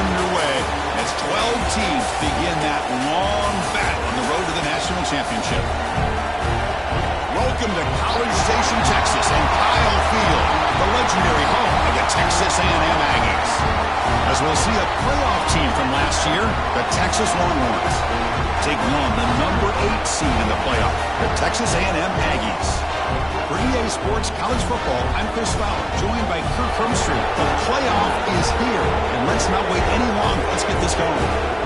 underway as 12 teams begin that long battle on the road to the national championship. Welcome to College Station, Texas, and Kyle Field, the legendary home of the Texas A&M Aggies. As we'll see a playoff team from last year, the Texas Longhorns, taking on the number 8 seed in the playoff, the Texas A&M Aggies. For EA Sports College Football, I'm Chris Fowler, joined by Kirk Hermstreet. The playoff is here, and let's not wait any longer. Let's get this going.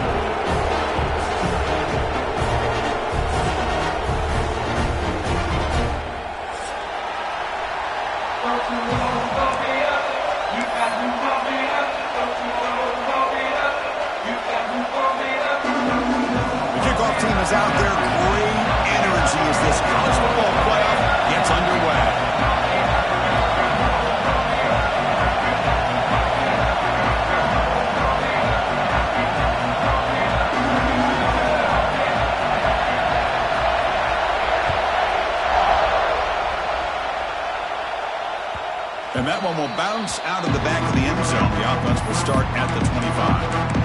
Is out there. Great energy as this college football playoff gets underway. And that one will bounce out of the back of the end zone. The offense will start at the 25.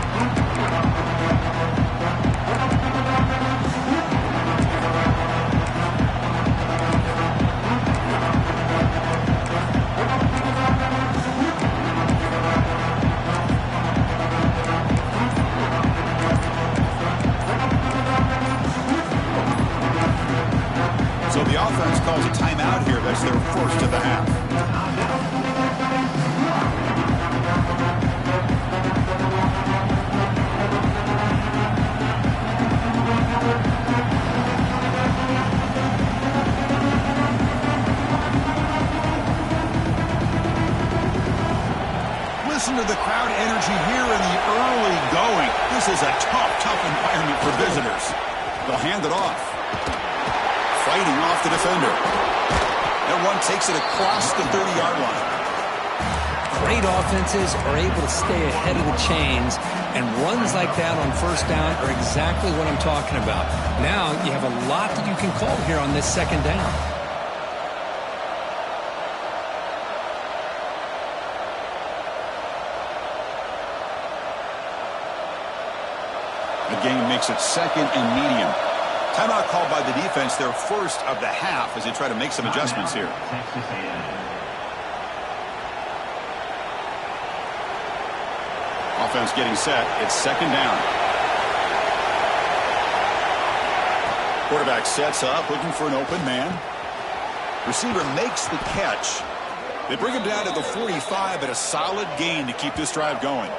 So the offense calls a timeout here. That's their first of the half. Listen to the crowd energy here in the early going. This is a tough environment for visitors. They'll hand it off. Fighting off the defender. That one takes it across the 30-yard line. Great offenses are able to stay ahead of the chains, and runs like that on first down are exactly what I'm talking about. Now you have a lot that you can call here on this second down. The game makes it second and medium. Timeout called by the defense, their first of the half, as they try to make some adjustments here. Offense getting set. It's second down. Quarterback sets up, looking for an open man. Receiver makes the catch. They bring him down to the 45, but a solid gain to keep this drive going.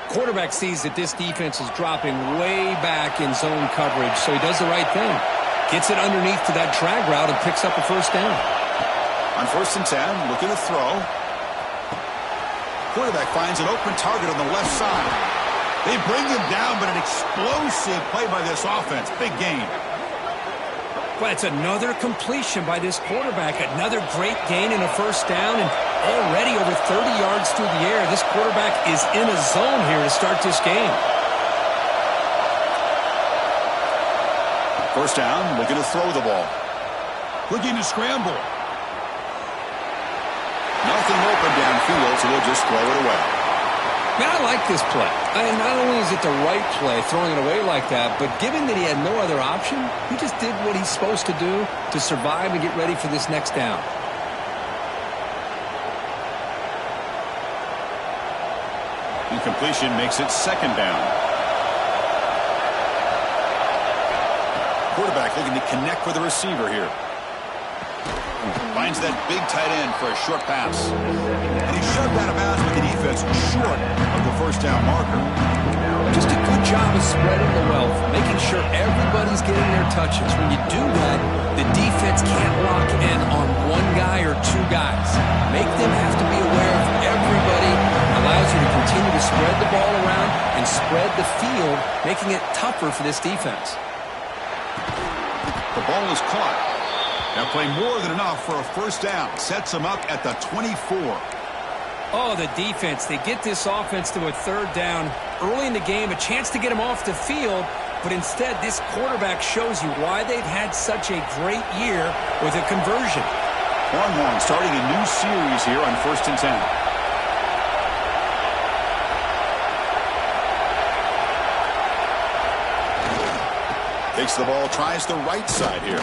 Quarterback sees that this defense is dropping way back in zone coverage, so he does the right thing. Gets it underneath to that drag route and picks up a first down. On first and 10, looking to throw. Quarterback finds an open target on the left side. They bring him down, but an explosive play by this offense. Big gain. Well, it's another completion by this quarterback. Another great gain in a first down, and already over 30 yards through the air. This quarterback is in a zone here to start this game. First down, looking to throw the ball. Looking to scramble. Nothing open downfield, so they'll just throw it away. Man, I like this play. Not only is it the right play, throwing it away like that, but given that he had no other option, he just did what he's supposed to do to survive and get ready for this next down. Incompletion makes it second down. Quarterback looking to connect with the receiver here. Finds that big tight end for a short pass. And he's shoved out of bounds with the defense short of the first down marker. Just a good job of spreading the wealth, making sure everybody's getting their touches. When you do that, the defense can't lock in on one guy or two guys. Make them have to be aware of everybody. Allows you to continue to spread the ball around and spread the field, making it tougher for this defense. The ball is caught. Now play more than enough for a first down. Sets them up at the 24. Oh, the defense. They get this offense to a third down early in the game, a chance to get him off the field, but instead this quarterback shows you why they've had such a great year with a conversion. Longhorns starting a new series here on first and 10. Takes the ball, tries the right side here.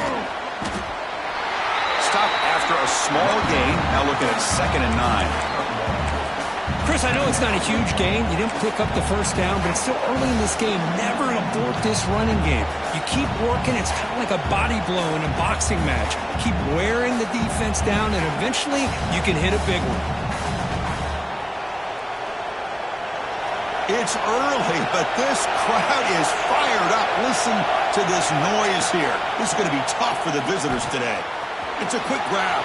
Stop after a small gain. Now looking at 2nd and 9. Chris, I know it's not a huge gain. You didn't pick up the first down, but it's still early in this game. Never abort this running game. You keep working. It's kind of like a body blow in a boxing match. Keep wearing the defense down, and eventually you can hit a big one. It's early, but this crowd is fired up. Listen to this noise here. This is going to be tough for the visitors today. It's a quick grab.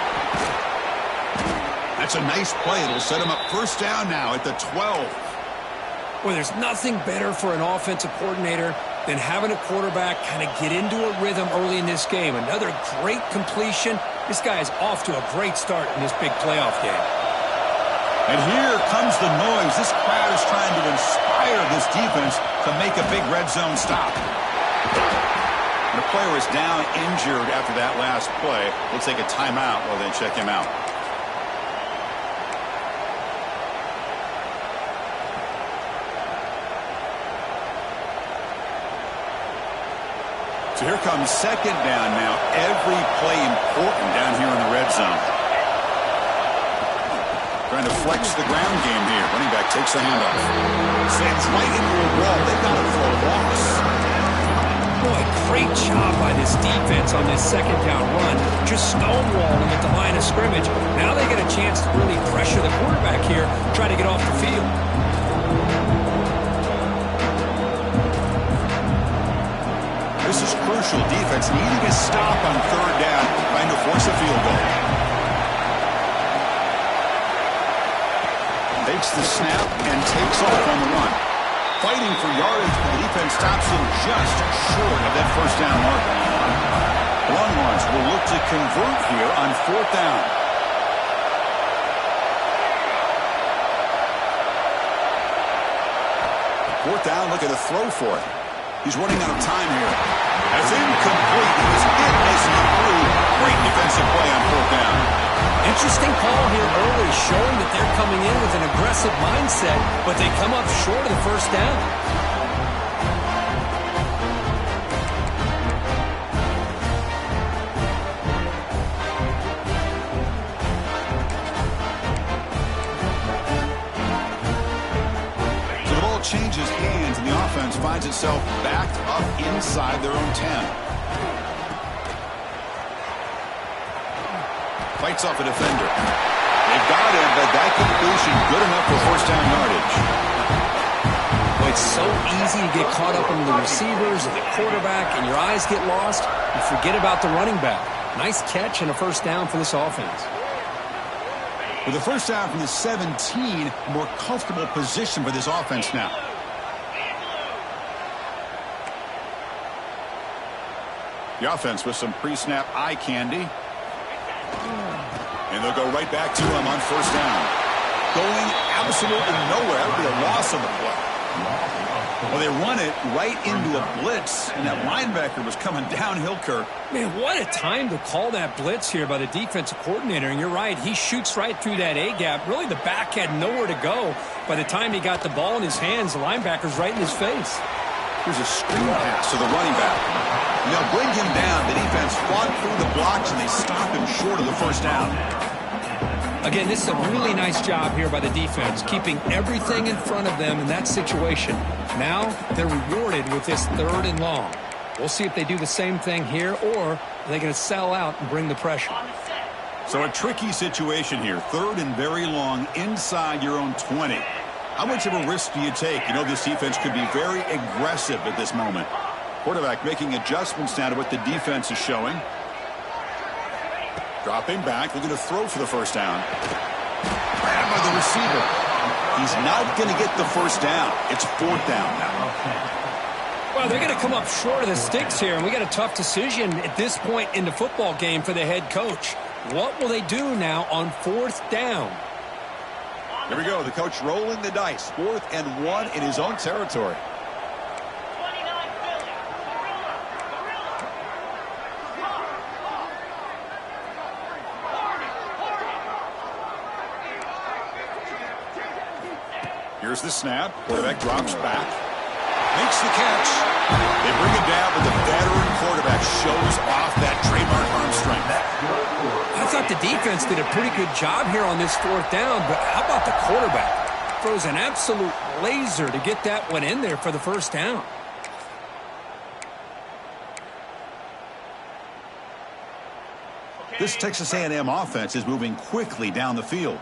That's a nice play. It'll set him up first down now at the 12. Well, there's nothing better for an offensive coordinator than having a quarterback kind of get into a rhythm early in this game. Another great completion. This guy is off to a great start in this big playoff game. And here comes the noise. This crowd is trying to inspire this defense to make a big red zone stop. The player is down injured after that last play. We'll take a timeout while they check him out. So here comes 2nd down now. Every play important down here in the red zone. Trying to flex the ground game here. Running back takes the handoff. Sends right into a wall. They've got him for a loss. Boy, great job by this defense on this 2nd down run. Just stonewalling at the line of scrimmage. Now they get a chance to really pressure the quarterback here, try to get off the field. This is crucial. Defense needing a stop on 3rd down, trying to force a field goal. Takes the snap and takes off on the run. Fighting for yardage, but the defense stops him just short of that first down mark. Longhorns will look to convert here on 4th down. Fourth down, look at a throw for it. He's running out of time here. That's incomplete. He was hit as he threw. Great defensive play on 4th down. Interesting call here early, showing that they're coming in with an aggressive mindset, but they come up short of the first down. So the ball changes hands, and the offense finds itself backed up inside their own 10. Fights off a defender. They've got him, but that completion good enough for first down yardage. Well, it's so easy to get caught up in the receivers and the quarterback, and your eyes get lost. You forget about the running back. Nice catch and a first down for this offense. With a first down from the 17, a more comfortable position for this offense now. The offense with some pre-snap eye candy. And they'll go right back to him on first down. Going absolutely nowhere. That would be a loss of the play. Well, they run it right into a blitz, and that linebacker was coming downhill, Kirk. Man, what a time to call that blitz here by the defensive coordinator. And you're right, he shoots right through that A-gap. Really, the back had nowhere to go. By the time he got the ball in his hands, the linebacker's right in his face. Here's a screen pass to the running back. And they'll bring him down. The defense fought through the blocks, and they stop him short of the first down. Again, this is a really nice job here by the defense, keeping everything in front of them in that situation. Now they're rewarded with this 3rd and long. We'll see if they do the same thing here, or are they going to sell out and bring the pressure. So a tricky situation here. 3rd and very long inside your own 20. How much of a risk do you take? You know this defense could be very aggressive at this moment. Quarterback making adjustments now to what the defense is showing. Dropping back, looking to throw for the first down. Grab by the receiver. He's not going to get the first down. It's 4th down now. Well, they're going to come up short of the sticks here, and we got a tough decision at this point in the football game for the head coach. What will they do now on 4th down? Here we go. The coach rolling the dice. 4th and 1 in his own territory. Here's the snap. Quarterback drops back. Makes the catch. They bring it down, but the veteran quarterback shows off that trademark arm strength. I thought the defense did a pretty good job here on this fourth down, but how about the quarterback? Throws an absolute laser to get that one in there for the first down. This Texas A&M offense is moving quickly down the field.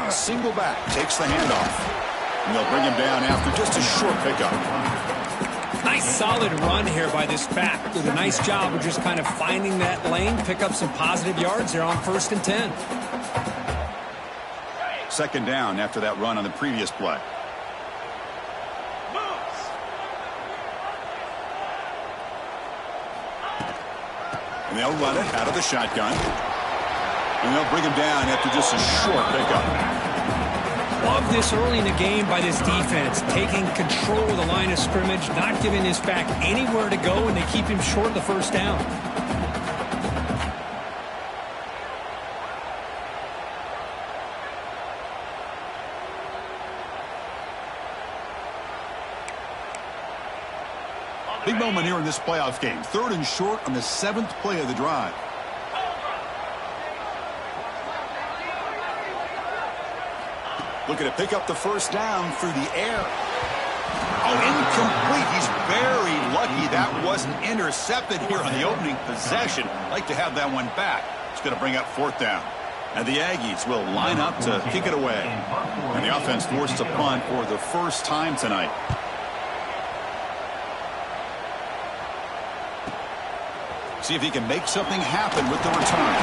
Single back takes the handoff. And they'll bring him down after just a short pickup. Nice solid run here by this back. Did a nice job of just kind of finding that lane, pick up some positive yards there on 1st and 10. Second down after that run on the previous play. And they'll run it out of the shotgun. And they'll bring him down after just a short pickup. Love this early in the game by this defense, taking control of the line of scrimmage, not giving this back anywhere to go, and they keep him short of the first down. Big moment here in this playoff game. 3rd and short on the 7th play of the drive. Looking to pick up the first down through the air. Oh, incomplete. He's very lucky that wasn't intercepted here on the opening possession. Like to have that one back. It's going to bring up 4th down. And the Aggies will line up to kick it away. And the offense forced to punt for the first time tonight. See if he can make something happen with the return.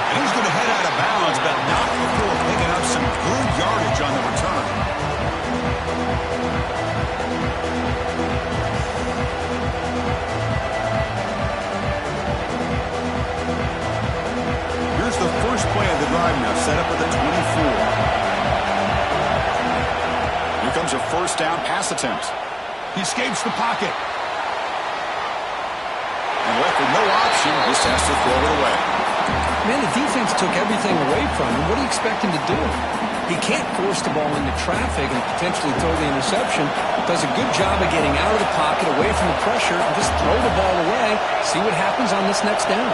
And he's going to head out of bounds, but not before picking up some good yardage on the return. Here's the first play of the drive now, set up at the 24. Here comes a first down pass attempt. He escapes the pocket. And left with no option, just has to throw it away. Man, the defense took everything away from him. What do you expect him to do? He can't force the ball into traffic and potentially throw the interception. Does a good job of getting out of the pocket, away from the pressure, and just throw the ball away. See what happens on this next down.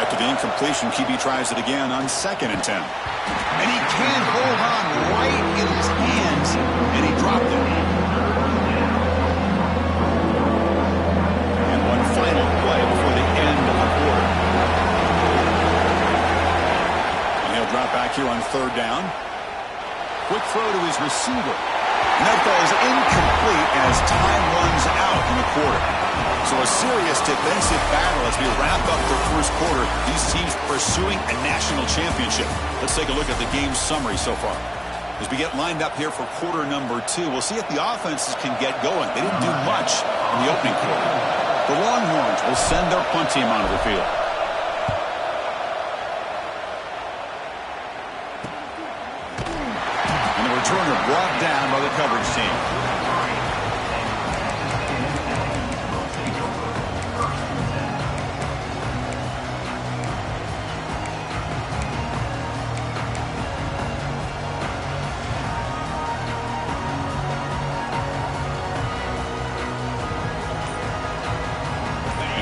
After the incompletion, QB tries it again on 2nd and 10. And he can't hold on right in his hands, and he dropped it. And one final play before the end of the quarter. And he'll drop back here on 3rd down. Quick throw to his receiver. And that ball is incomplete as time runs out in the quarter. So a serious defensive battle as we wrap up the first quarter. These teams pursuing a national championship. Let's take a look at the game summary so far. As we get lined up here for quarter number 2, we'll see if the offenses can get going. They didn't do much in the opening quarter. The Longhorns will send their punt team onto the field. And the returner brought down by the coverage team.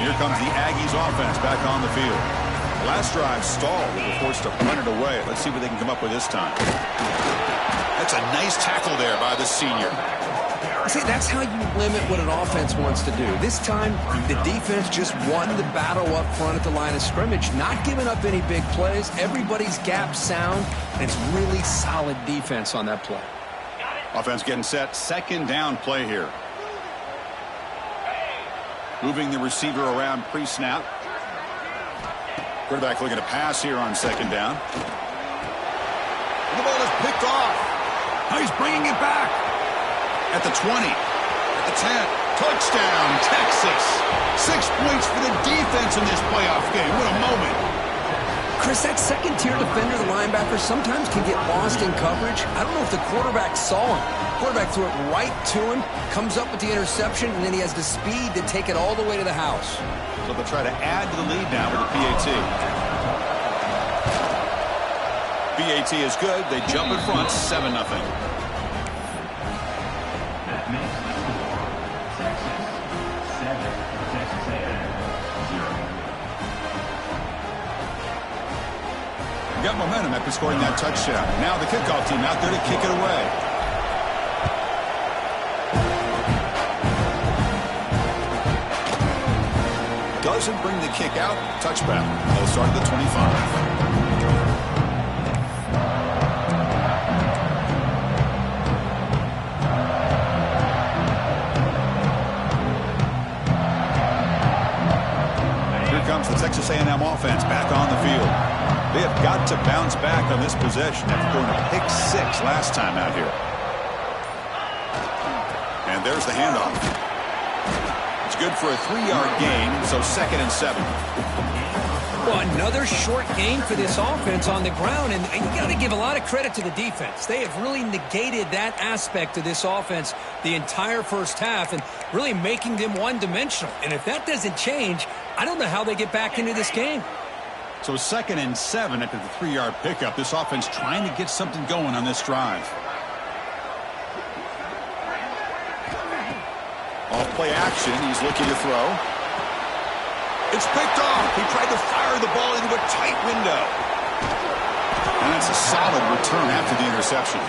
Here comes the Aggies offense back on the field. Last drive stalled. They were forced to punt it away. Let's see what they can come up with this time. That's a nice tackle there by the senior. See, that's how you limit what an offense wants to do. This time, the defense just won the battle up front at the line of scrimmage, not giving up any big plays. Everybody's gap sound, and it's really solid defense on that play. Offense getting set. 2nd down play here. Moving the receiver around pre-snap. Quarterback looking to pass here on 2nd down. And the ball is picked off. Now he's bringing it back. At the 20. At the 10. Touchdown, Texas. 6 points for the defense in this playoff game. What a moment. Chris, that second-tier defender, the linebacker, sometimes can get lost in coverage. I don't know if the quarterback saw him. Quarterback threw it right to him, comes up with the interception, and then he has the speed to take it all the way to the house. So they'll try to add to the lead now with the PAT. PAT is good. They jump in front 7-0. That makes the score Texas 7, Texas A&M 0. Got momentum after scoring that touchdown. Now the kickoff team out there to kick it away. Doesn't bring the kick out. Touchback. They'll start at the 25. The Texas A&M offense back on the field. They have got to bounce back on this possession after throwing a pick 6 last time out here. And there's the handoff. It's good for a 3-yard gain, so 2nd and 7. Well, another short gain for this offense on the ground, and you got to give a lot of credit to the defense. They have really negated that aspect of this offense the entire first half and really making them one-dimensional. And if that doesn't change, I don't know how they get back into this game. So 2nd and 7 after the 3-yard pickup. This offense trying to get something going on this drive. Off play action. He's looking to throw. It's picked off. He tried to fire the ball into a tight window. And that's a solid return after the interception.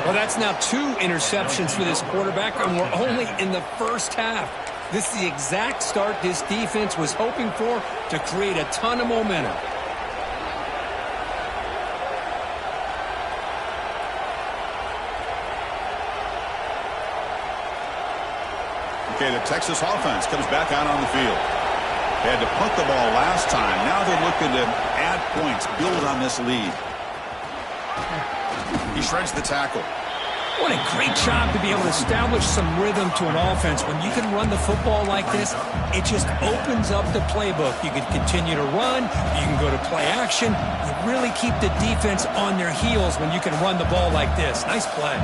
Well, that's now 2 interceptions for this quarterback, and we're only in the first half. This is the exact start this defense was hoping for to create a ton of momentum. Okay, the Texas offense comes back out on the field. They had to punt the ball last time. Now they're looking to add points, build on this lead. He shreds the tackle. What a great job to be able to establish some rhythm to an offense. When you can run the football like this, it just opens up the playbook. You can continue to run. You can go to play action. You really keep the defense on their heels when you can run the ball like this. Nice play.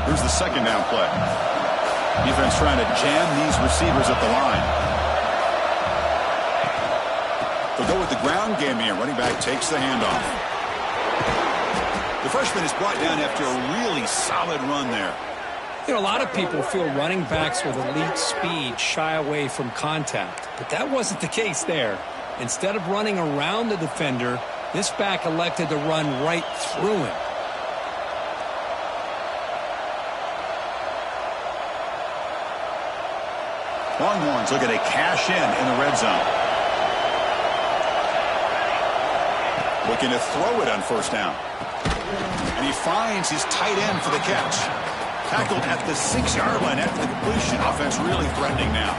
Here's the 2nd down play. Defense trying to jam these receivers at the line. They'll go with the ground game here. Running back takes the handoff. The freshman is brought down after a really solid run there. You know, a lot of people feel running backs with elite speed shy away from contact, but that wasn't the case there. Instead of running around the defender, this back elected to run right through him. Longhorns looking to cash in the red zone. Looking to throw it on 1st down. And he finds his tight end for the catch. Tackled at the 6-yard line after the completion. Offense really threatening now.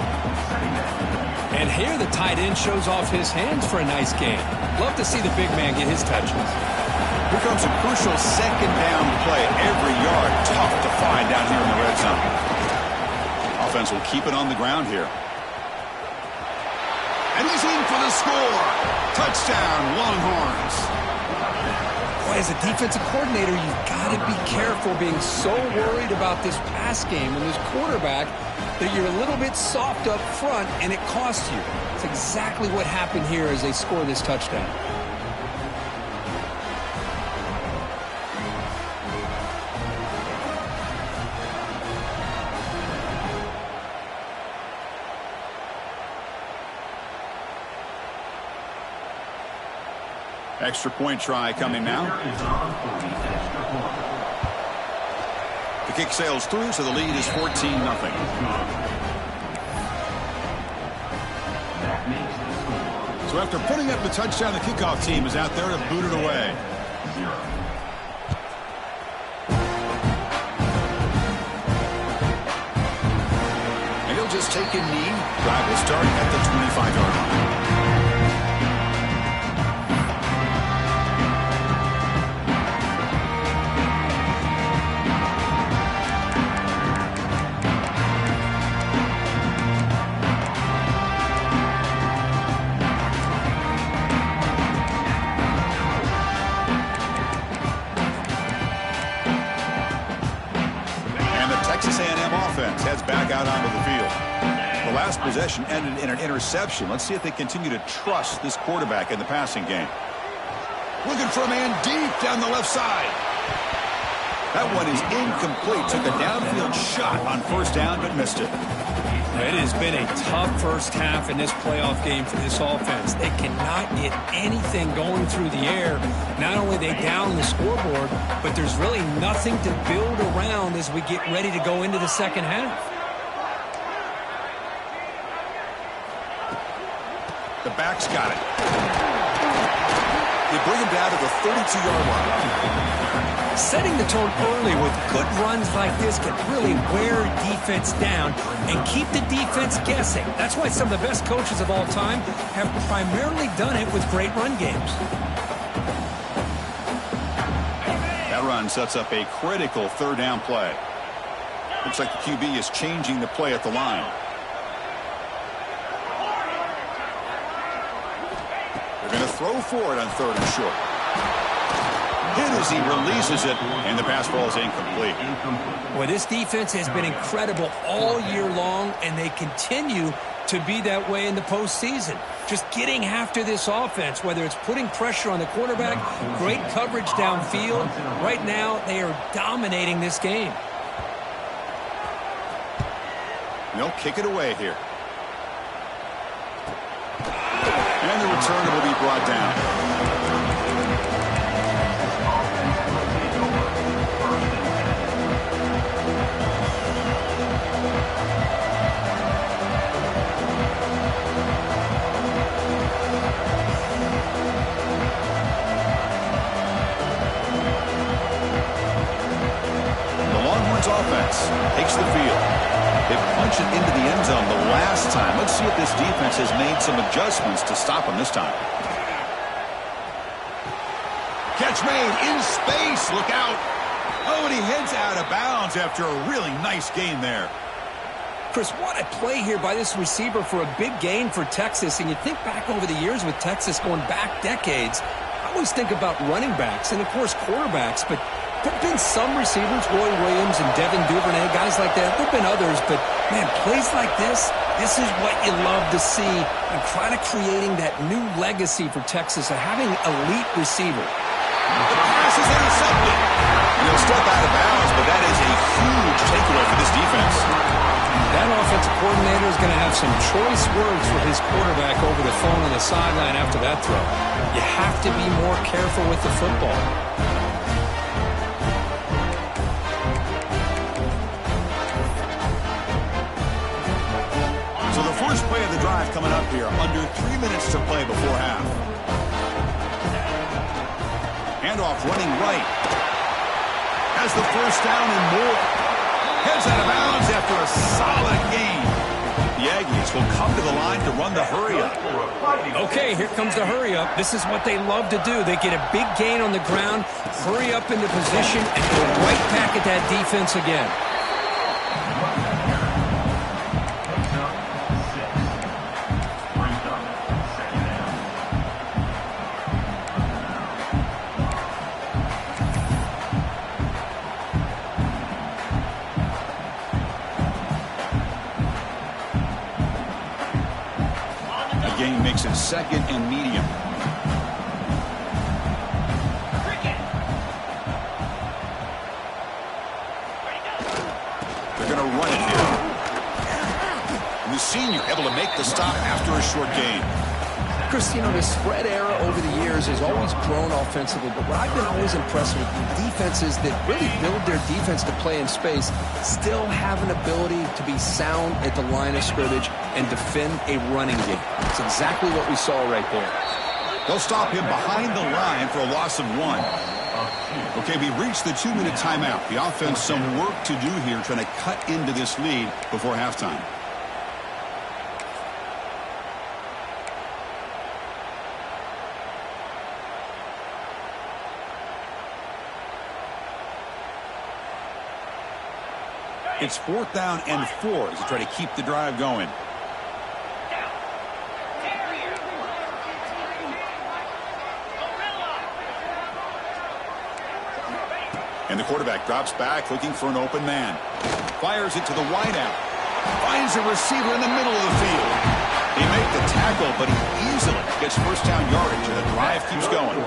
And here the tight end shows off his hands for a nice game. Love to see the big man get his touches. Here comes a crucial 2nd down play. Every yard tough to find down here in the red zone. Offense will keep it on the ground here. And he's in for the score. Touchdown, Longhorns. Boy, as a defensive coordinator, you've got to be careful being so worried about this pass game and this quarterback that you're a little bit soft up front and it costs you. It's exactly what happened here as they score this touchdown. Extra point try coming now. The kick sails through, so the lead is 14-0. So after putting up the touchdown, the kickoff team is out there to boot it away. And he'll just take a knee. Drive will start at the 25-yard line. Heads back out onto the field. The last possession ended in an interception. Let's see if they continue to trust this quarterback in the passing game. Looking for a man deep down the left side. That one is incomplete. Took a downfield shot on first down, but missed it. It has been a tough first half in this playoff game for this offense. They cannot get anything going through the air. Not only are they down the scoreboard, but there's really nothing to build around as we get ready to go into the second half. The back's got it. They bring him down to the 32-yard line. Setting the tone early with good runs like this can really wear defense down and keep the defense guessing. That's why some of the best coaches of all time have primarily done it with great run games. That run sets up a critical third down play. Looks like the QB is changing the play at the line. They're going to throw for it on third and short. Hit as he releases it, and the pass ball is incomplete. Well, this defense has been incredible all year long, and they continue to be that way in the postseason. Just getting after this offense, whether it's putting pressure on the quarterback, great coverage downfield. Right now, they are dominating this game. They'll kick it away here. And the return will be brought down. Offense takes the field. They punch it into the end zone the last time. Let's see if this defense has made some adjustments to stop them this time. Catch made in space. Look out. Oh, and he heads out of bounds after a really nice gain there. Chris, what a play here by this receiver for a big gain for Texas. And you think back over the years with Texas going back decades, I always think about running backs and, of course, quarterbacks, but there have been some receivers, Roy Williams and Devin Duvernay, guys like that. There have been others, but, man, plays like this is what you love to see and kind of creating that new legacy for Texas of having elite receiver. The pass is intercepted. And he'll step out of bounds, but that is a huge takeaway for this defense. That offensive coordinator is going to have some choice words for his quarterback over the phone on the sideline after that throw. You have to be more careful with the football. First play of the drive coming up here. Under 3 minutes to play before half. Handoff running right. Has the first down and more. Heads out of bounds after a solid gain. The Aggies will come to the line to run the hurry-up. Okay, here comes the hurry-up. This is what they love to do. They get a big gain on the ground, hurry up into position, and go right back at that defense again. Makes it second and medium. They're going to run it here. And the senior able to make the stop after a short gain. Chris, you know, the spread era over the years has always grown offensively, but what I've been always impressed with the defenses that really build their defense to play in space still have an ability to be sound at the line of scrimmage and defend a running game. That's exactly what we saw right there. They'll stop him behind the line for a loss of 1. Okay, we reached the 2-minute timeout. The offense some work to do here trying to cut into this lead before halftime. It's 4th down and 4 as they try to keep the drive going. And the quarterback drops back looking for an open man. Fires it to the wideout. Finds a receiver in the middle of the field. He made the tackle, but he easily gets first down yardage, and the drive keeps going.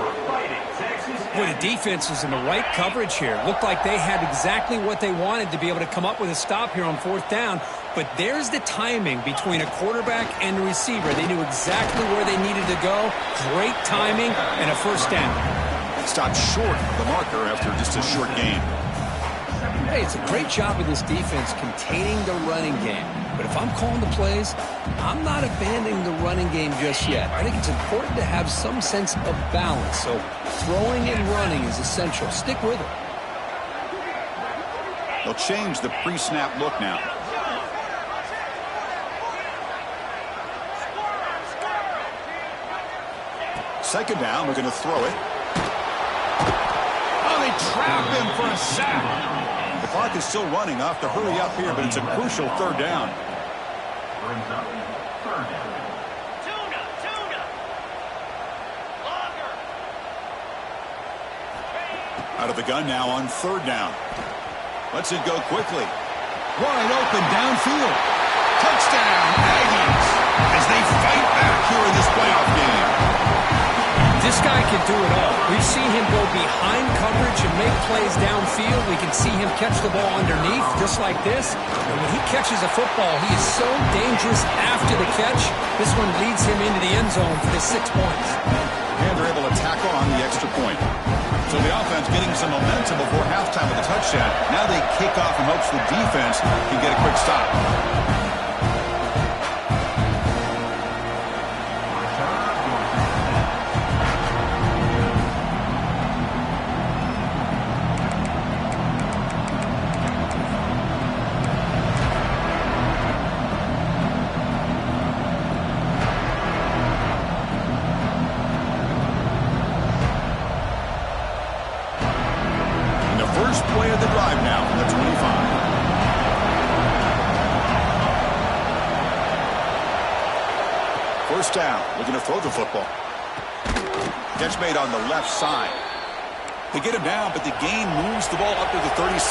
Boy, the defense was in the right coverage here. Looked like they had exactly what they wanted to be able to come up with a stop here on fourth down. But there's the timing between a quarterback and a receiver. They knew exactly where they needed to go. Great timing and a first down. Stopped short of the marker after just a short game. Hey, it's a great job of this defense containing the running game. But if I'm calling the plays, I'm not abandoning the running game just yet. I think it's important to have some sense of balance. So throwing and running is essential. Stick with it. They'll change the pre-snap look now. Second down, we're going to throw it. Oh, they trap him for a sack. The clock is still running. Off to hurry up here, but it's a crucial third down. Brings up third down. Out of the gun now on third down. Lets it go quickly. Wide open downfield. Touchdown, Aggies, as they fight back here in this playoff game. This guy can do it all. We've seen him go behind coverage and make plays downfield. We can see him catch the ball underneath, just like this. And when he catches a football, he is so dangerous after the catch. This one leads him into the end zone for the 6 points. And they're able to tack on the extra point. So the offense getting some momentum before halftime with a touchdown. Now they kick off in hopes the defense can get a quick stop. First play of the drive now from the 25. First down, looking to throw the football. Catch made on the left side. They get him down, but the gain moves the ball up to the 36.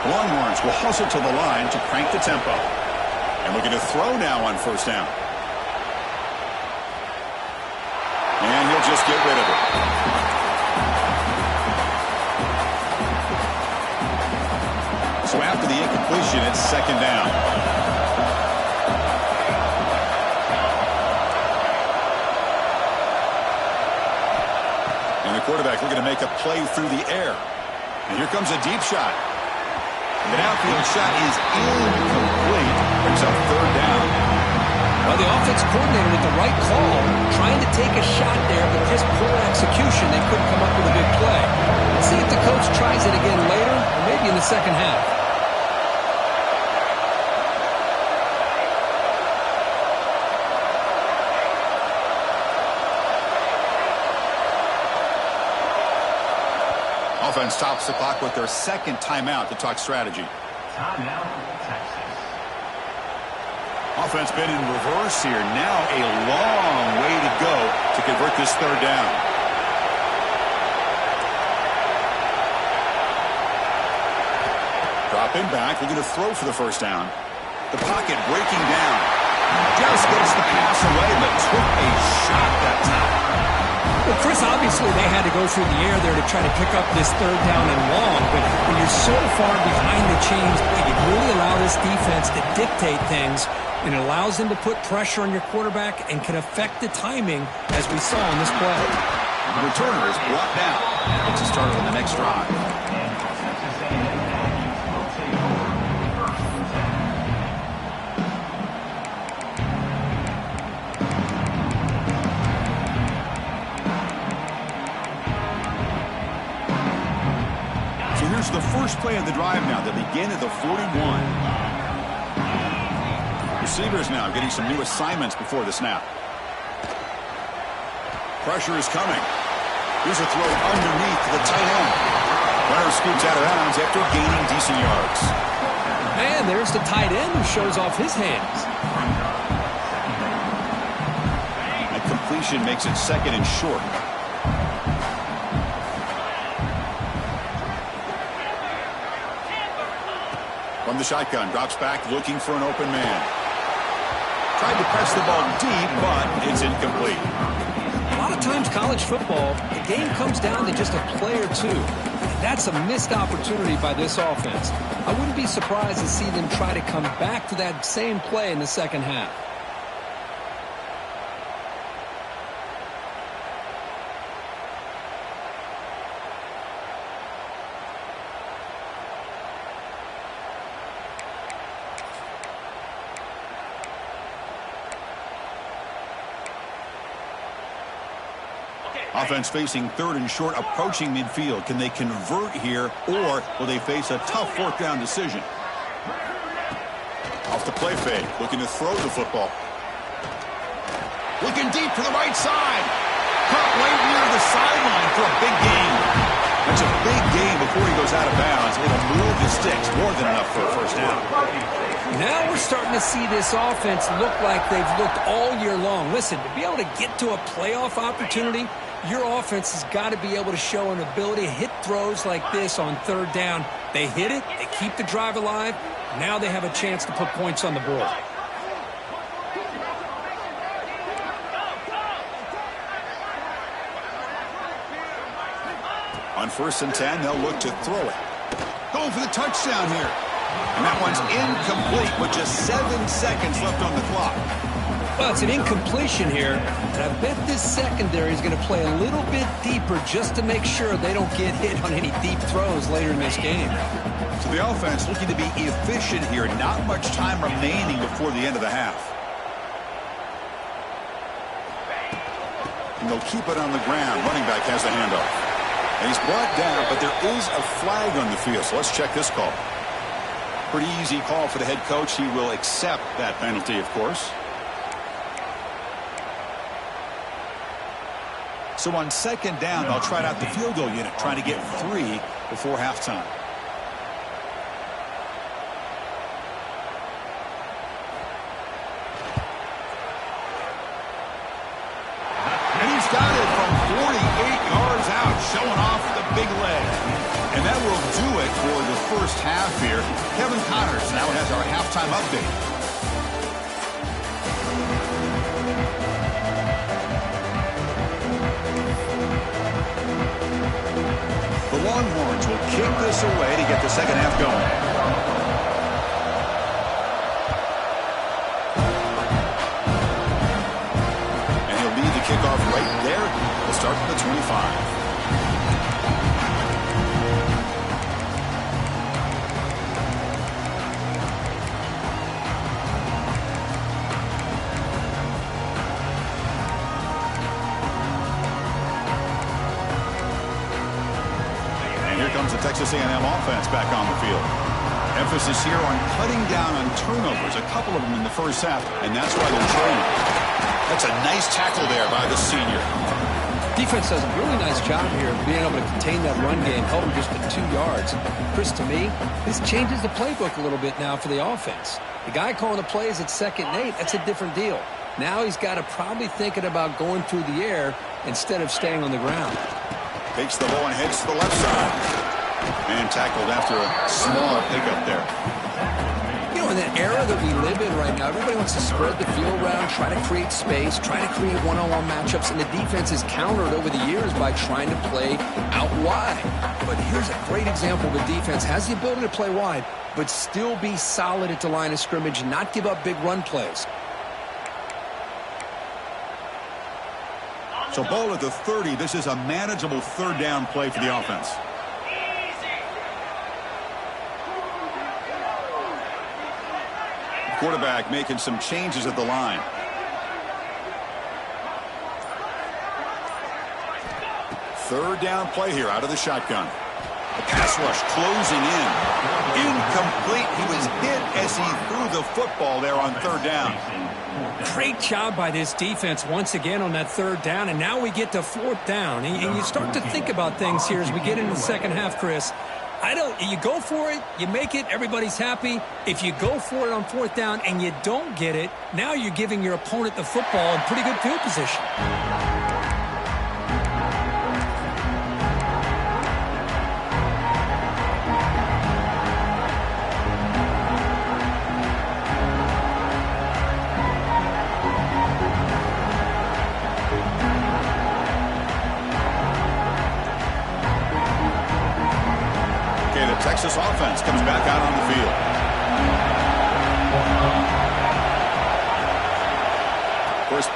Longhorns will hustle to the line to crank the tempo. And looking to throw now on first down. And he'll just get rid of it. So after the incompletion, it's second down. And the quarterback looking to make a play through the air. And here comes a deep shot. The downfield shot is incomplete. Brings up third down. Well, the offense coordinator with the right call, trying to take a shot there, but just poor execution. They couldn't come up with a big play. Let's see if the coach tries it again later, or maybe in the second half. Offense stops the clock with their second timeout to talk strategy. Timeout, Texas. Offense been in reverse here. Now a long way to go to convert this third down. Dropping back, looking to throw for the first down. The pocket breaking down. Just gets the pass away, but took a shot that time. Well, Chris, obviously they had to go through the air there to try to pick up this third down and long, but when you're so far behind the chains, you really allow this defense to dictate things, and it allows them to put pressure on your quarterback and can affect the timing, as we saw in this play. The returner is brought down. It's a start on the next drive. And Texas A&M Aggies will take over first and 10. Here's the first play of the drive now. They begin at the 41. Receivers now getting some new assignments before the snap. Pressure is coming. Here's a throw underneath the tight end. Runner scoots out of bounds after gaining decent yards. And there's the tight end who shows off his hands. That completion makes it second and short. From the shotgun, drops back looking for an open man. Tried to press the ball deep, but it's incomplete. A lot of times college football, the game comes down to just a play or two. And that's a missed opportunity by this offense. I wouldn't be surprised to see them try to come back to that same play in the second half. Offense facing third and short, approaching midfield. Can they convert here, or will they face a tough fourth down decision? Off the play fake, looking to throw the football. Looking deep to the right side. Caught right near the sideline for a big gain. That's a big gain before he goes out of bounds. It'll move the sticks, more than enough for a first down. Now we're starting to see this offense look like they've looked all year long. Listen, to be able to get to a playoff opportunity, your offense has got to be able to show an ability to hit throws like this on third down. They hit it, they keep the drive alive. Now they have a chance to put points on the board. On 1st and 10, they'll look to throw it. Going for the touchdown here. And that one's incomplete with just 7 seconds left on the clock. Well, it's an incompletion here, and I bet this secondary is going to play a little bit deeper just to make sure they don't get hit on any deep throws later in this game. So the offense looking to be efficient here. Not much time remaining before the end of the half. And they'll keep it on the ground. Running back has the handoff. And he's brought down, but there is a flag on the field. So let's check this call. Pretty easy call for the head coach. He will accept that penalty, of course. So on 2nd down, they'll try out the field goal unit, trying to get 3 before halftime. And he's got it from 48 yards out, showing off the big leg. And that will do it for the first half here. Kevin Connors now has our halftime update. The Longhorns will kick this away to get the second half going. And he'll lead the kickoff right there. We'll start from the 25. The Texas A&M offense back on the field. Emphasis here on cutting down on turnovers, a couple of them in the first half, and that's why they're trailing. That's a nice tackle there by the senior. Defense does a really nice job here of being able to contain that run game, held them just to 2 yards. Chris, to me, this changes the playbook a little bit now for the offense. The guy calling the plays at 2nd and 8, that's a different deal. Now he's got to probably thinking about going through the air instead of staying on the ground. Takes the ball and heads to the left side. And tackled after a small pickup there. You know, in that era that we live in right now, everybody wants to spread the field around, try to create space, try to create one-on-one matchups, and the defense is countered over the years by trying to play out wide. But here's a great example of a defense has the ability to play wide, but still be solid at the line of scrimmage and not give up big run plays. So ball at the 30. This is a manageable 3rd down play for the offense. Quarterback making some changes at the line. Third down play here out of the shotgun. The pass rush closing in. Incomplete. He was hit as he threw the football there on 3rd down. Great job by this defense once again on that 3rd down, and now we get to 4th down. And you start to think about things here as we get into the second half, Chris. You go for it, you make it, everybody's happy. If you go for it on 4th down and you don't get it, now you're giving your opponent the football in pretty good field position.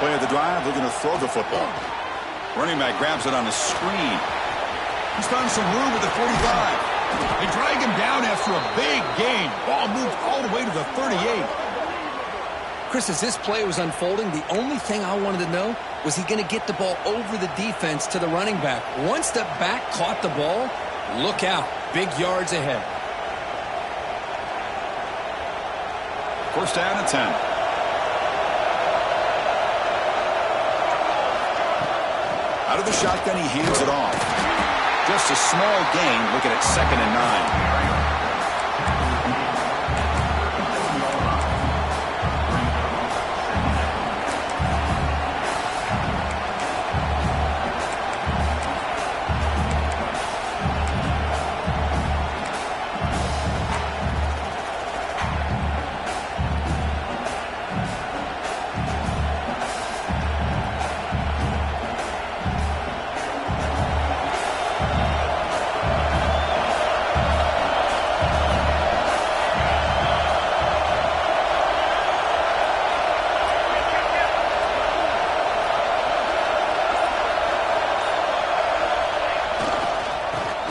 play of the drive, looking to throw the football. Running back grabs it on the screen. He's found some room at the 45. They drag him down after a big gain. Ball moved all the way to the 38. Chris, as this play was unfolding, the only thing I wanted to know was he going to get the ball over the defense to the running back. Once the back caught the ball, look out. Big yards ahead. First down and 10. Out of the shotgun, he hands it off. Just a small gain, looking at 2nd and 9.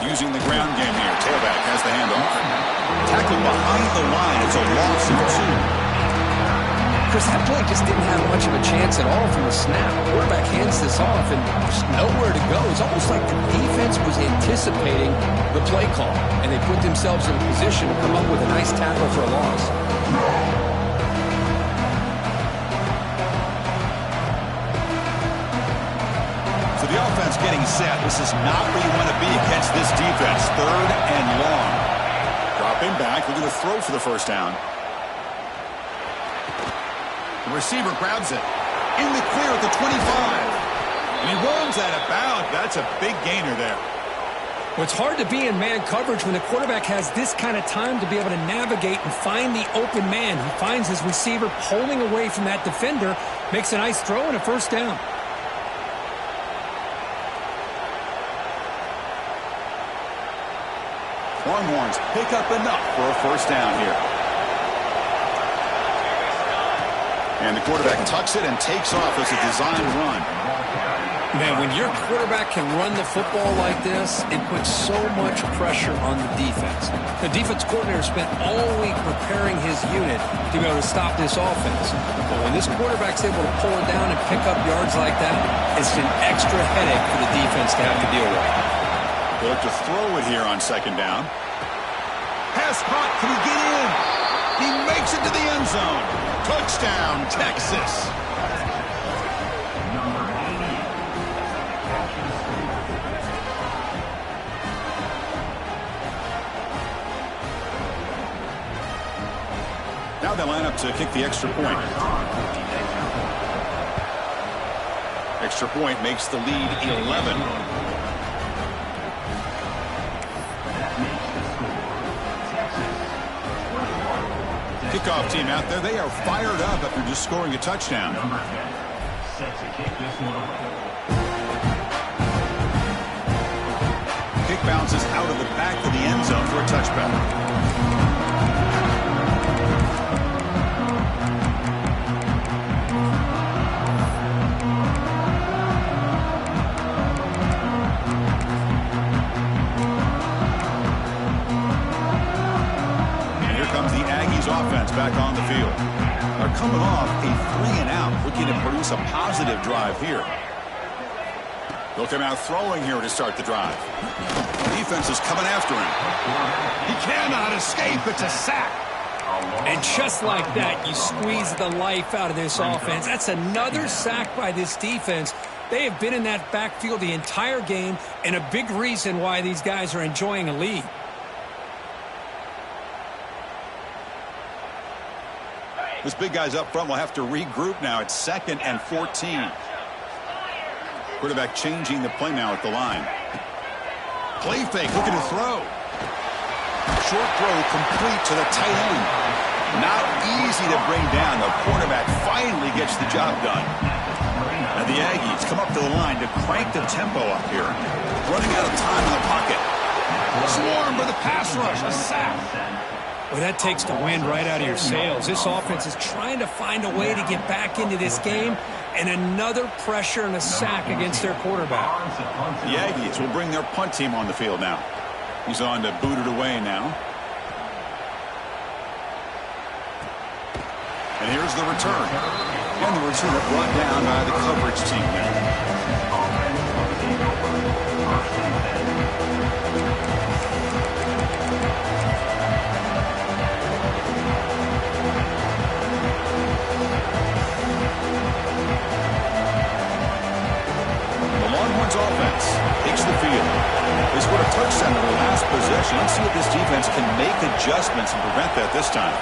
Using the ground game here. Tailback has the handoff. Tackled behind the line. It's a loss of 2. Chris, that play just didn't have much of a chance at all from the snap. Quarterback hands this off and just nowhere to go. It's almost like the defense was anticipating the play call, and they put themselves in a position to come up with a nice tackle for a loss. The offense getting set. This is not where you want to be against this defense. 3rd and long. Dropping back. We're going to throw for the first down. The receiver grabs it. In the clear at the 25. And he runs out of bounds. That's a big gainer there. Well, it's hard to be in man coverage when the quarterback has this kind of time to be able to navigate and find the open man. He finds his receiver pulling away from that defender, makes a nice throw and a first down. Longhorns pick up enough for a first down here. And the quarterback tucks it and takes off as a designed run. Man, when your quarterback can run the football like this, it puts so much pressure on the defense. The defense coordinator spent all week preparing his unit to be able to stop this offense. But when this quarterback's able to pull it down and pick up yards like that, it's an extra headache for the defense to have to deal with. They'll look to throw it here on 2nd down. Pass caught. Can he get in? He makes it to the end zone. Touchdown, Texas. Now they line up to kick the extra point. Extra point makes the lead 11. Kickoff team out there. They are fired up after just scoring a touchdown. Kick bounces out of the back of the end zone for a touchback. Offense back on the field. They're coming off a 3-and-out, looking to produce a positive drive here. They'll come out throwing here to start the drive. Defense is coming after him. He cannot escape. It's a sack. And just like that, you squeeze the life out of this offense. That's another sack by this defense. They have been in that backfield the entire game, and a big reason why these guys are enjoying a lead. This big guy's up front will have to regroup now. It's 2nd and 14. Quarterback changing the play now at the line. Play fake, looking to throw. Short throw complete to the tight end. Not easy to bring down. The quarterback finally gets the job done. And the Aggies come up to the line to crank the tempo up here. Running out of time in the pocket. Swarm for the pass rush. A sack. Well, that takes the wind right out of your sails. This offense is trying to find a way to get back into this game, and another pressure and a sack against their quarterback. The Aggies will bring their punt team on the field now. He's on to boot it away now. And here's the return. And the returner brought down by the coverage team there. Offense takes the field. They scored a touchdown in the last possession. Let's see if this defense can make adjustments and prevent that this time.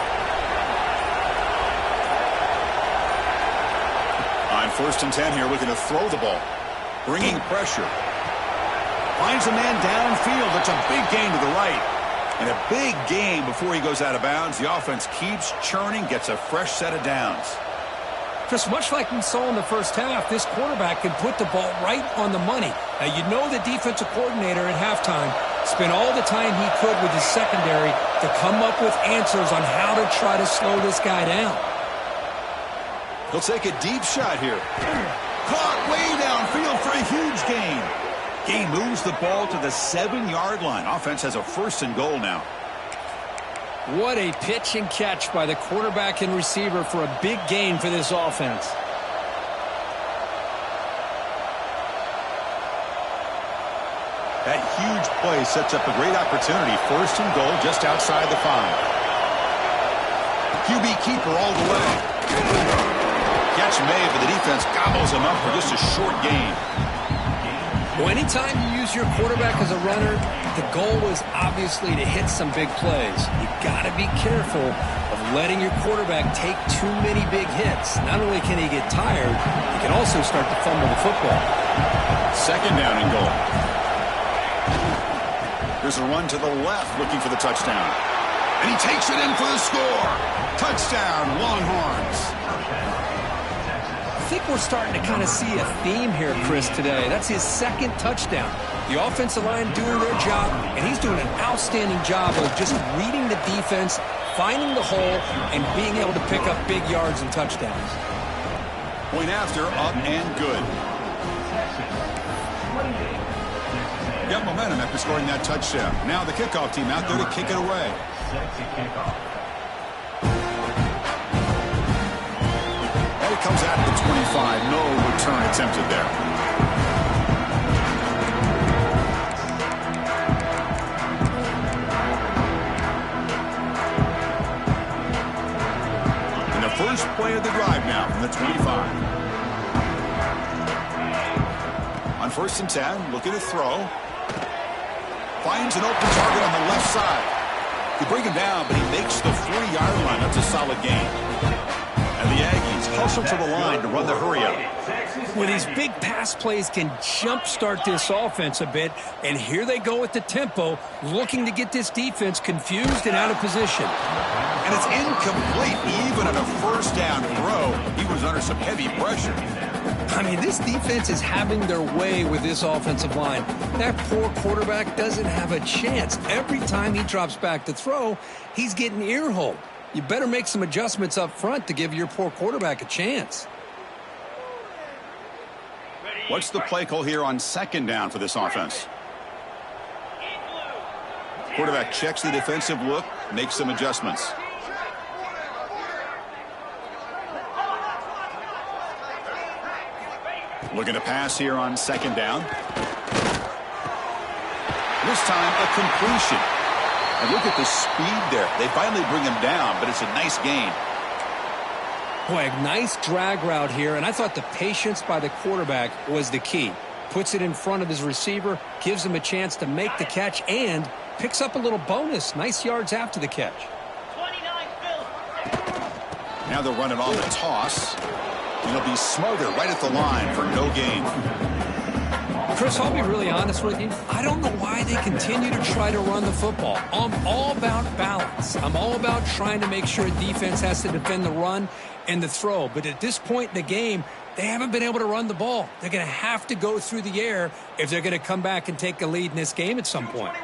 On 1st and 10 here, looking to throw the ball. Bringing pressure. Finds a man downfield. That's a big gain to the right. And a big gain before he goes out of bounds. The offense keeps churning, gets a fresh set of downs. Just much like we saw in the first half, this quarterback can put the ball right on the money. Now, you know the defensive coordinator at halftime spent all the time he could with his secondary to come up with answers on how to try to slow this guy down. He'll take a deep shot here. Caught way downfield for a huge gain. Gain moves the ball to the 7-yard line. Offense has a 1st and goal now. What a pitch and catch by the quarterback and receiver for a big gain for this offense. That huge play sets up a great opportunity. 1st and goal just outside the 5. QB keeper all the way. Catch made, but the defense gobbles him up for just a short gain. Well, anytime you use your quarterback as a runner, the goal is obviously to hit some big plays. You got to be careful of letting your quarterback take too many big hits. Not only can he get tired, he can also start to fumble the football. 2nd down and goal. There's a run to the left looking for the touchdown. And he takes it in for the score. Touchdown, Longhorns. I think we're starting to kind of see a theme here, Chris, today. That's his 2nd touchdown. The offensive line doing their job, and he's doing an outstanding job of just reading the defense, finding the hole, and being able to pick up big yards and touchdowns. Point after, up and good. Got momentum after scoring that touchdown. Now the kickoff team out there to kick it away. And it comes out to the 25. No return attempted there. And the first play of the drive now from the 25. On 1st and 10, looking to throw. Finds an open target on the left side. You bring him down, but he makes the 3-yard line. That's a solid gain. And the Aggies hustle to the line to run the hurry-up. Well, these big pass plays can jumpstart this offense a bit, and here they go with the tempo, looking to get this defense confused and out of position. And it's incomplete. Even on a 1st down throw, he was under some heavy pressure. I mean, this defense is having their way with this offensive line. That poor quarterback doesn't have a chance. Every time he drops back to throw, he's getting ear-holed. You better make some adjustments up front to give your poor quarterback a chance. What's the play call here on 2nd down for this offense? Quarterback checks the defensive look, makes some adjustments. Looking to pass here on 2nd down. This time a completion. And look at the speed there. They finally bring him down, but it's a nice gain. Boy, a nice drag route here, and I thought the patience by the quarterback was the key. Puts it in front of his receiver, gives him a chance to make the catch, and picks up a little bonus. Nice yards after the catch. Now they'll run it on the toss. And he'll be smothered right at the line for no gain. Chris, I'll be really honest with you. I don't know why they continue to try to run the football. I'm all about balance. I'm all about trying to make sure defense has to defend the run and the throw. But at this point in the game, they haven't been able to run the ball. They're going to have to go through the air if they're going to come back and take a lead in this game at some point.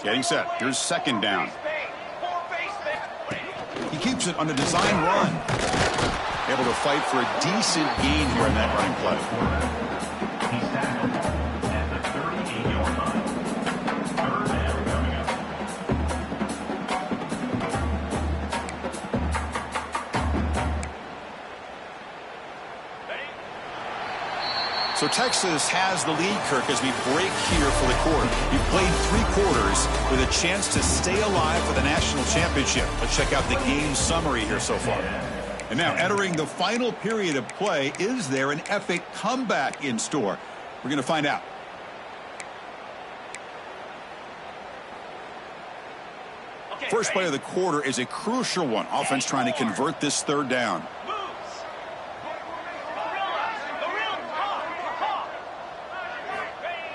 Getting set. Here's 2nd down. keeps it on a design run. Able to fight for a decent gain here in that running play. He's tackled at the 38-yard line. Third down coming up. So Texas has the lead, Kirk, as we break here for the quarter. You played 3 quarters with a chance to stay alive for the national championship. Let's check out the game summary here so far. And now, entering the final period of play, is there an epic comeback in store? We're going to find out. First play of the quarter is a crucial one. Offense trying to convert this third down.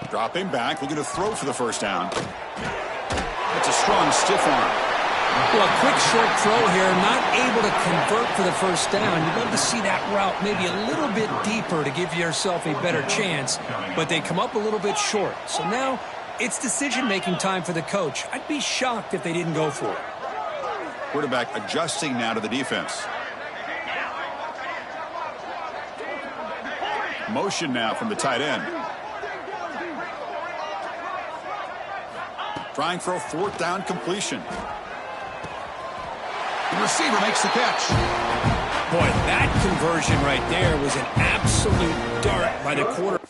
Dropping back, looking to throw for the first down. That's a strong stiff arm. Well, a quick short throw here, not able to convert for the first down. You'd love to see that route maybe a little bit deeper to give yourself a better chance, but they come up a little bit short. So now it's decision-making time for the coach. I'd be shocked if they didn't go for it. Quarterback adjusting now to the defense. Motion now from the tight end. Trying for a fourth down completion. The receiver makes the catch. Boy, that conversion right there was an absolute dart by the quarterback.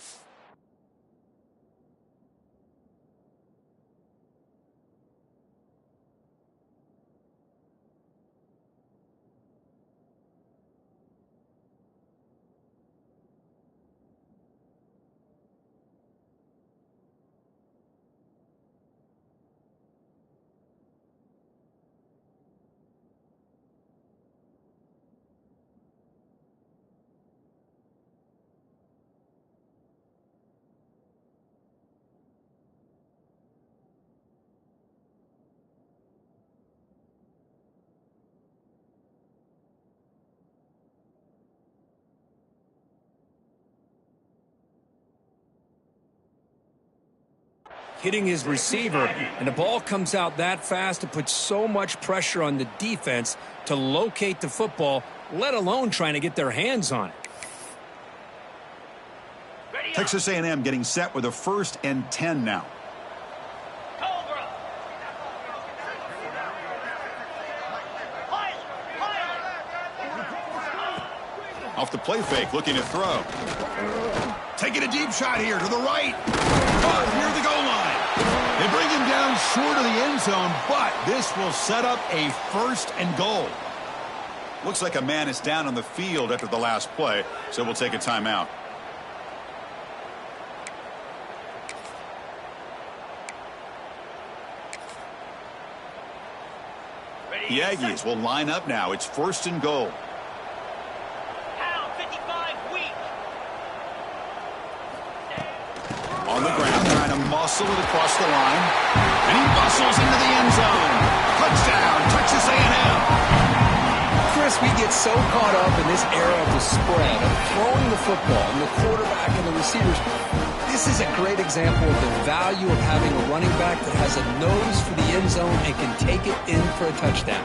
Hitting his receiver, and the ball comes out that fast to put so much pressure on the defense to locate the football, let alone trying to get their hands on it. Texas A&M getting set with a 1st and 10 now. Off the play fake, looking to throw. Taking a deep shot here to the right. Caught near the goal line. They bring him down short of the end zone, but this will set up a 1st and goal. Looks like a man is down on the field after the last play, so we'll take a timeout. The Aggies will line up now. It's 1st and goal. On the ground, trying to muscle it across the line. And he bustles into the end zone. Touchdown, Texas A&M. Chris, we get so caught up in this era of the spread, of throwing the football, and the quarterback and the receivers. This is a great example of the value of having a running back that has a nose for the end zone and can take it in for a touchdown.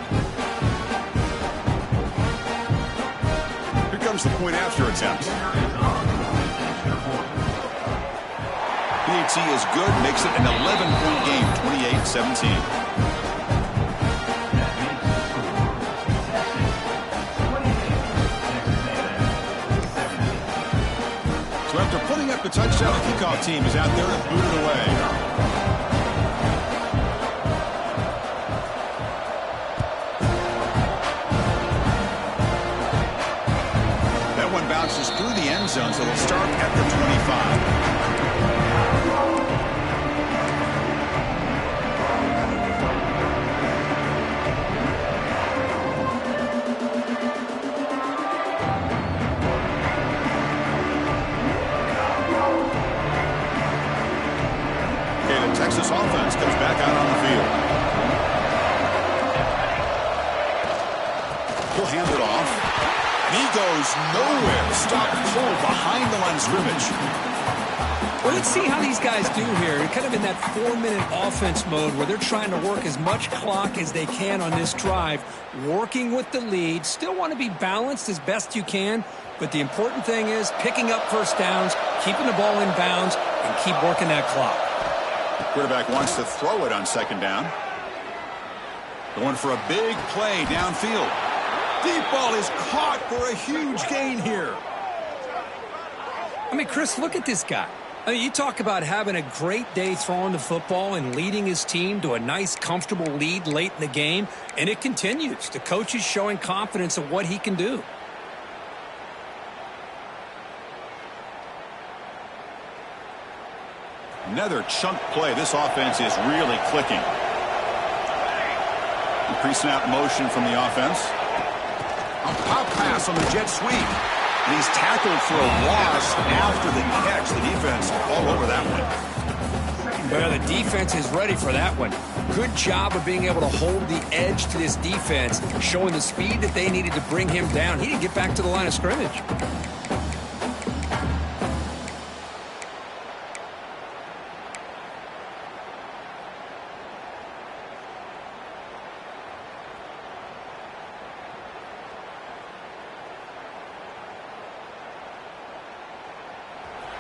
Here comes the point after attempt. PAT is good, makes it an 11-point game, 28-17. So after putting up the touchdown, the kickoff team is out there to boot it away. That one bounces through the end zone, so they'll start at the 25. Texas offense comes back out on the field. He'll hand it off. And he goes nowhere. Stopped cold behind the line of scrimmage. Well, let's see how these guys do here. They're kind of in that 4-minute offense mode where they're trying to work as much clock as they can on this drive, working with the lead. Still want to be balanced as best you can, but the important thing is picking up first downs, keeping the ball in bounds, and keep working that clock. Quarterback wants to throw it on second down. Going for a big play downfield. Deep ball is caught for a huge gain here. I mean, Chris, look at this guy. I mean, you talk about having a great day throwing the football and leading his team to a nice, comfortable lead late in the game, and it continues. The coach is showing confidence of what he can do. Another chunk play. This offense is really clicking. Pre-snap motion from the offense. A pop pass on the jet sweep. And he's tackled for a loss after the catch. The defense all over that one. Well, the defense is ready for that one. Good job of being able to hold the edge to this defense, showing the speed that they needed to bring him down. He didn't get back to the line of scrimmage.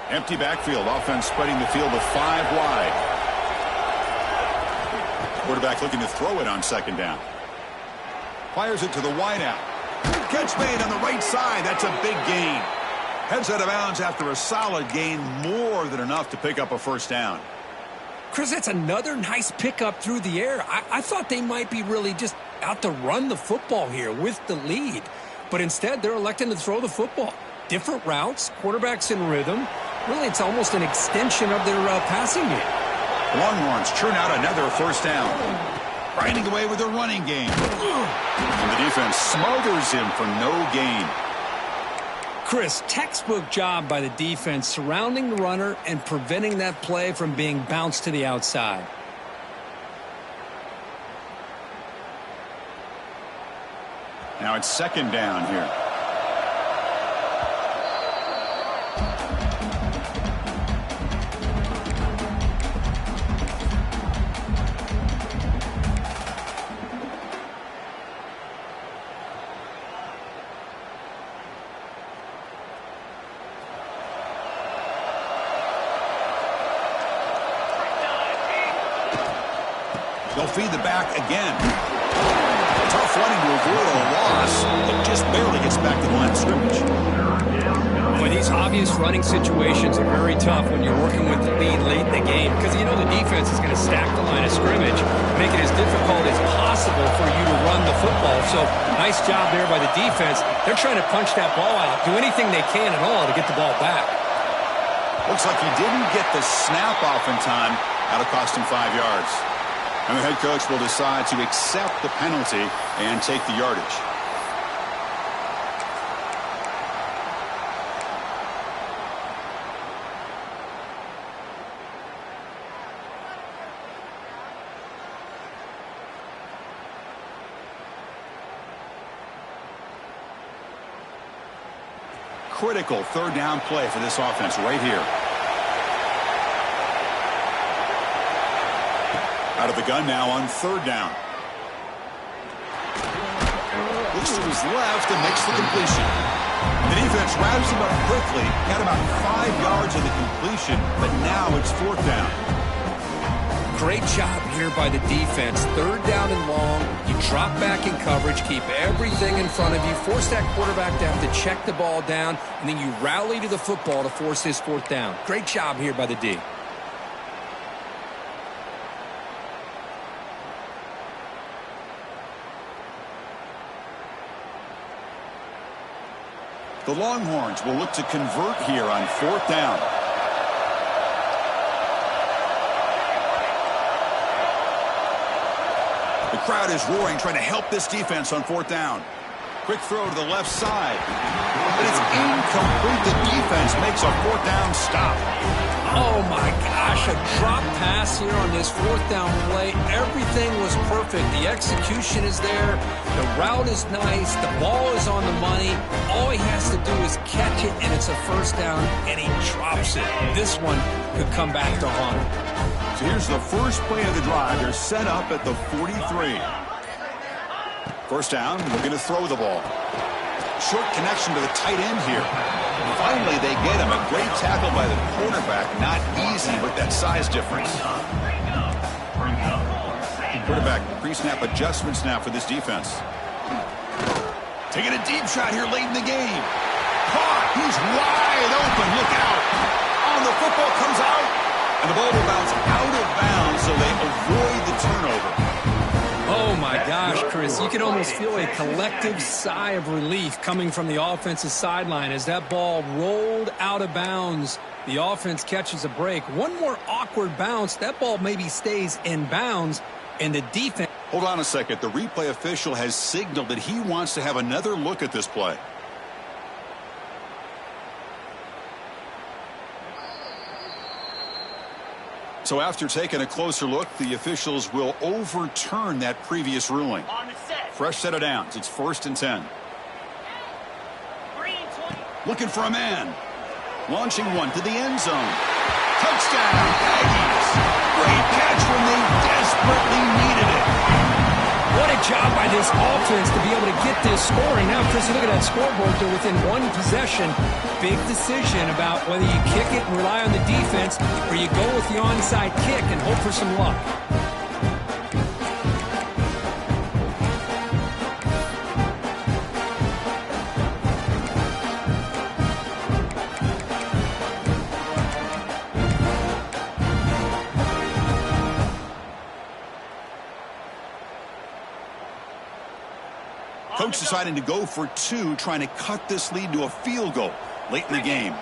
Empty backfield. Offense spreading the field to 5 wide. Quarterback looking to throw it on second down. Fires it to the wideout. Catch made on the right side. That's a big gain. Heads out of bounds after a solid gain. More than enough to pick up a first down. Chris, that's another nice pickup through the air. I thought they might be really just out to run the football here with the lead. But instead, they're electing to throw the football. Different routes, quarterbacks in rhythm. Really, it's almost an extension of their passing game. Longhorns churn out another first down. Grinding away with a running game. And the defense smothers him for no gain. Chris, textbook job by the defense surrounding the runner and preventing that play from being bounced to the outside. Now it's second down here. They'll feed the back again. Tough running to avoid a loss, but just barely gets back to the line of scrimmage. Well, these obvious running situations are very tough when you're working with the lead late in the game because you know the defense is going to stack the line of scrimmage, make it as difficult as possible for you to run the football. So nice job there by the defense. They're trying to punch that ball out, do anything they can at all to get the ball back. Looks like he didn't get the snap off in time. That'll cost him 5 yards. And the head coach will decide to accept the penalty and take the yardage. Critical third down play for this offense right here. Out of the gun now on third down. Looks to his left and makes the completion. The defense wraps him up quickly. Got about 5 yards of the completion, but now it's fourth down. Great job here by the defense. Third down and long. You drop back in coverage, keep everything in front of you, force that quarterback to have to check the ball down, and then you rally to the football to force this fourth down. Great job here by the D. The Longhorns will look to convert here on fourth down. The crowd is roaring, trying to help this defense on fourth down. Quick throw to the left side. but it's incomplete. The defense makes a fourth down stop. Oh, my gosh, a drop pass here on this fourth down play. Everything was perfect. The execution is there. The route is nice. The ball is on the money. All he has to do is catch it, and it's a first down, and he drops it. This one could come back to haunt him. So here's the first play of the drive. They're set up at the 43. First down, we're going to throw the ball. Short connection to the tight end here. Finally, they get him. A great tackle by the quarterback. Not easy with that size difference. Quarterback pre-snap adjustments now for this defense. Taking a deep shot here late in the game. Caught. He's wide open. Look out. Oh, the football comes out. And the ball will bounce out of bounds, so they avoid the turnover. Oh, my gosh, Chris. You can almost feel a collective sigh of relief coming from the offensive sideline as that ball rolled out of bounds. The offense catches a break. One more awkward bounce. That ball maybe stays in bounds, and the defense... Hold on a second. The replay official has signaled that he wants to have another look at this play. So after taking a closer look, the officials will overturn that previous ruling. Fresh set of downs. It's 1st and 10. Looking for a man. Launching one to the end zone. Touchdown, Aggies. Great catch when they desperately needed it. What a job by this offense to be able to get this scoring. Now, Chris, you look at that scoreboard. They're within one possession. Big decision about whether you kick it and rely on the defense or you go with the onside kick and hope for some luck. Coach deciding to go for two, trying to cut this lead to a field goal late in the game.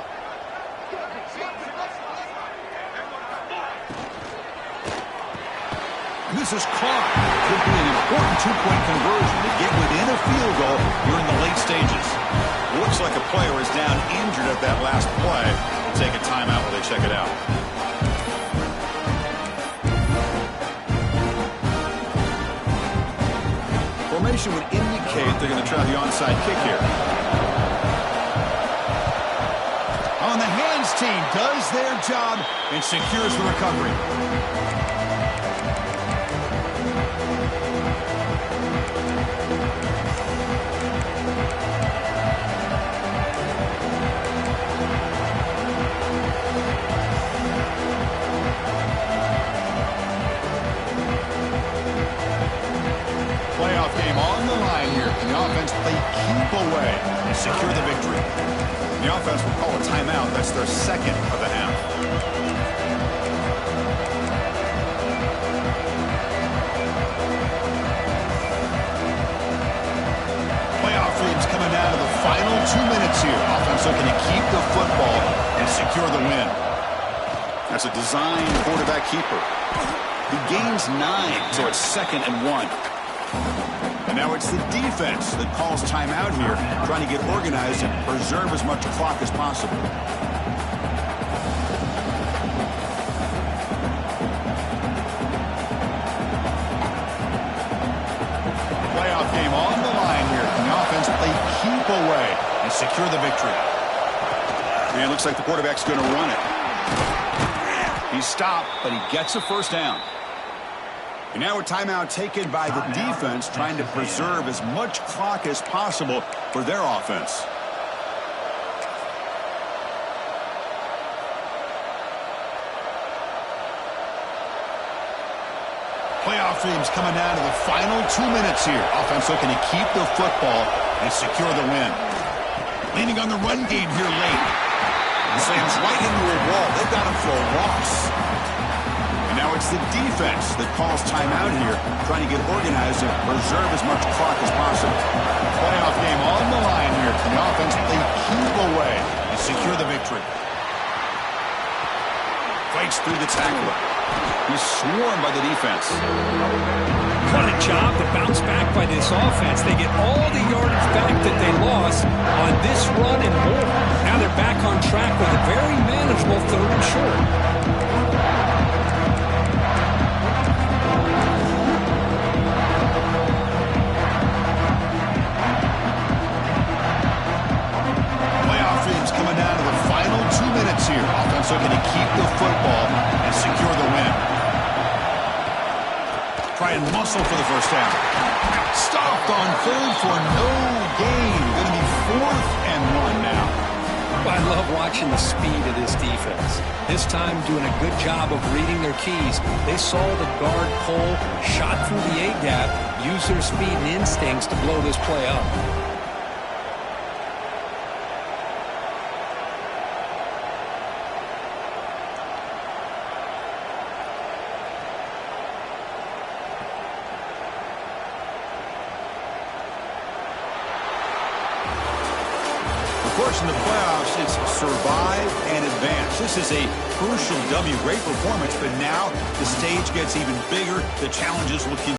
And this is caught. Could be an important two-point conversion to get within a field goal here in the late stages. Looks like a player is down injured at that last play. We'll take a timeout while they check it out. Formation would indicate they're going to try the onside kick here. On the hands team does their job and secures the recovery. Playoff game on the line here. And the offense play keep away and secure the victory. The offense will call a timeout. That's their second of the half. Playoff dreams coming down to the final 2 minutes here. Offense looking to keep the football and secure the win. That's a design quarterback keeper. He gains 9, so it's 2nd and 1. And now it's the defense that calls timeout here, trying to get organized and preserve as much clock as possible. Playoff game on the line here. And the offense play keep away and secure the victory. And it looks like the quarterback's going to run it. He's stopped, but he gets a first down. And now a timeout taken by the defense, trying to preserve as much clock as possible for their offense. Playoff dreams coming down to the final 2 minutes here. Offense looking to keep the football and secure the win. Leaning on the run game here late. Slams right into a wall. They've got him for a loss. And now it's the defense that calls timeout here, trying to get organized and preserve as much clock as possible. Playoff game on the line here. And the offense play keep away and secure the victory. Fights through the tackler. He's swarmed by the defense. What a job to bounce back by this offense. They get all the yardage back that they lost on this run and more. Now they're back on track with a very manageable 3rd and short. Playoff dreams coming down to the final 2 minutes here. Offense looking to keep the football and secure the win. Try and muscle for the first down. Stopped on 3rd for no gain. Going to be 4th and 1 now. I love watching the speed of this defense. This time doing a good job of reading their keys. They saw the guard pull, shot through the A-gap, used their speed and instincts to blow this play up. Of course, in the playoffs, it's survive and advance. This is a crucial W. Great performance, but now the stage gets even bigger. The challenges will continue.